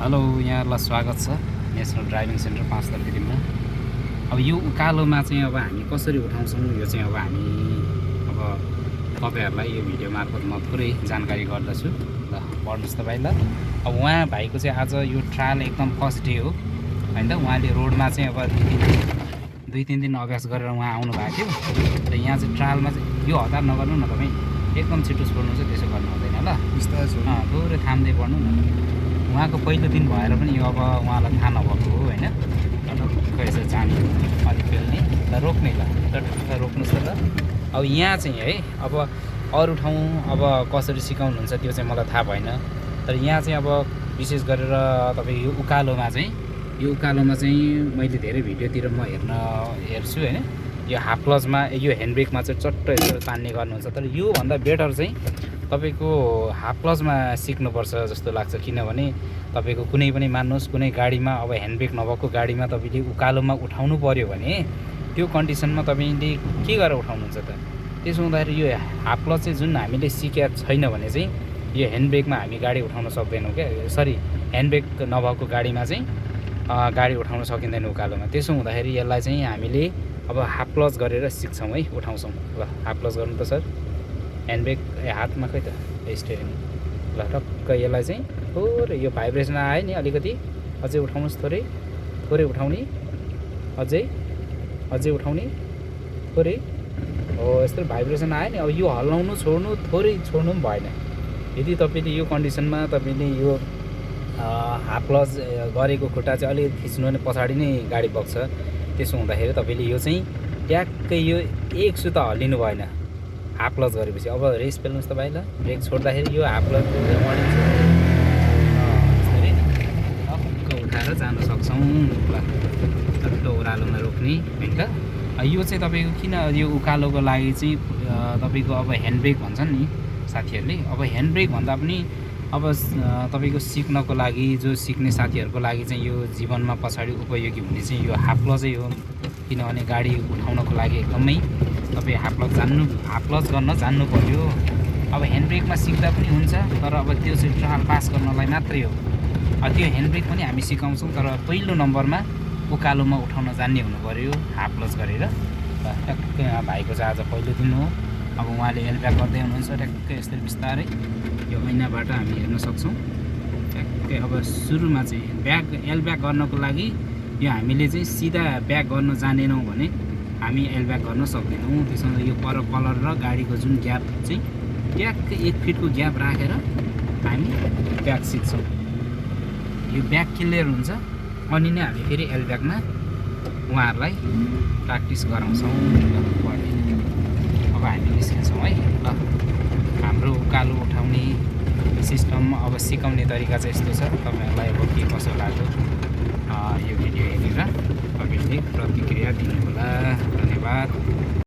Hello, यहाँहरूलाई स्वागत छ नेसनल ड्राइभिङ सेन्टर 5 दलगिरीमा। अब यो उकालोमा चाहिँ अब हामी कसरी उठाउँछौँ यो चाहिँ अब हामी अब तपाईँहरूलाई यो भिडियो मार्फत म थोरै जानकारी गर्दछु। ल पढ्नुहोस् तपाईँ। ल अब उहाँ भाइको चाहिँ आज यो ट्रायल एकदम फर्स्ट डे हो होइन। उहाँले रोडमा चाहिँ अब 2-3 दिन अभ्यास गरेर उहाँ आउनु भएको थियो र यहाँ चाहिँ ट्रायलमा चाहिँ यो हतार नगर्नु न तपाईँ, एकदम छिटो छोड्नु चाहिँ त्यसो गर्नु हुँदैन। ल थोरै थाम्दै पढ्नु न। उहाँको पहिलो दिन भएर पनि यो अब उहाँलाई थाहा नभएको हो होइन। टक्क यसो जाने अलिक पेल्ने ल रोक्ने ल टक्क रोक्नुहोस् त। ल अब यहाँ चाहिँ है अब अरू ठाउँ अब कसरी सिकाउनुहुन्छ त्यो चाहिँ मलाई थाहा भएन, तर यहाँ चाहिँ अब विशेष गरेर तपाईँ यो उकालोमा चाहिँ मैले धेरै भिडियोतिर म हेर्छु होइन। यो हाफ क्लचमा यो ह्यान्ड ब्रेकमा चाहिँ चट्ट यसो तान्ने गर्नुहुन्छ, तर योभन्दा बेटर चाहिँ तपाईँको हाफ क्लचमा सिक्नुपर्छ जस्तो लाग्छ। किनभने तपाईँको कुनै पनि मान्नुहोस् कुनै गाडीमा अब ह्यान्ड ब्रेक नभएको गाडीमा तपाईँले उकालोमा उठाउनु पऱ्यो भने त्यो कन्डिसनमा तपाईँले के गरेर उठाउनुहुन्छ त। त्यसो हुँदाखेरि यो हाफ क्लच चाहिँ जुन हामीले सिकेका छैन भने चाहिँ यो ह्यान्ड ब्रेकमा हामी गाडी उठाउन सक्दैनौँ क्या। सरी, ह्यान्ड ब्रेक नभएको गाडीमा चाहिँ गाडी उठाउन सकिँदैन उकालोमा। त्यसो हुँदाखेरि यसलाई चाहिँ हामीले अब हाफ क्लच गरेर सिक्छौँ है, उठाउँछौँ। ल हाफ क्लच गर्नु त सर, ह्यान्ड ब्रेक हातमा खै त स्टेरिङ। ल टक्क यसलाई चाहिँ थोरै यो भाइब्रेसन आयो नि अलिकति, अझै उठाउनुहोस्, थोरै उठाउने, अझै उठाउने थोरै हो। यस्तो भाइब्रेसन आयो नि। अब यो हल्लाउनु छोड्नु थोरै छोड्नु पनि भएन। यदि तपाईँले यो कन्डिसनमा तपाईँले यो हाफ क्लच गरेको खुट्टा चाहिँ अलिकति थिच्नु भने पछाडि नै गाडी बग्छ। त्यसो हुँदाखेरि तपाईँले यो चाहिँ ट्याक्कै यो एक सुता हल्लिनु भएन हाफ क्लच गरेपछि। अब रेस पेल्नुहोस् त भाइ। ल ब्रेक छोड्दाखेरि यो हाफ क्लच टक्क उठाएर जान सक्छौँ। ल टक्क ओह्रालोमा रोक्ने होइन। यो चाहिँ तपाईँको किन यो उकालोको लागि चाहिँ तपाईँको अब ह्यान्ड ब्रेक भन्छन् नि साथीहरूले। अब ह्यान्ड ब्रेक भन्दा पनि अब तपाईँको सिक्नको लागि जो सिक्ने साथीहरूको लागि चाहिँ यो जीवनमा पछाडि उपयोगी हुने चाहिँ यो हाफ क्लचै हो। किनभने गाडी उठाउनको लागि एकदमै तपाईँ हाफ क्लच गर्न जान्नु पर्यो। अब ह्यान्ड ब्रेकमा सिक्दा पनि हुन्छ, तर अब त्यो चाहिँ ट्रायल पास गर्नलाई मात्रै हो। त्यो ह्यान्ड ब्रेक पनि हामी सिकाउँछौँ, तर पहिलो नम्बरमा उकालोमा उठाउन जान्ने हुनु पऱ्यो हाफ क्लच गरेर। ट्याक्कै भाइको चाहिँ आज पहिलो दिन हो। अब उहाँले एलब्याक गर्दै हुनुहुन्छ ट्याक्कै यस्तै बिस्तारै यो ऐनाबाट हामी हेर्न सक्छौँ। ट्याक्कै अब सुरुमा चाहिँ एलब्याक गर्नको लागि यो हामीले चाहिँ सिधा ब्याक गर्न जानेनौँ भने हामी एलब्याक गर्न सक्दैनौँ। त्यसमा यो पर कलर र गाडीको जुन ग्याप चाहिँ ट्याक्कै 1 फिटको ग्याप राखेर हामी ब्याक सिक्छौँ। यो ब्याक क्लियर हुन्छ अनि नै हामी फेरि एलब्याकमा उहाँहरूलाई प्र्याक्टिस गराउँछौँ। अब हामी निस्किन्छौँ है। ल हाम्रो उकालो उठाउने सिस्टम अब सिकाउने तरिका चाहिँ यस्तो छ। तपाईँहरूलाई अब के कसो लाग्यो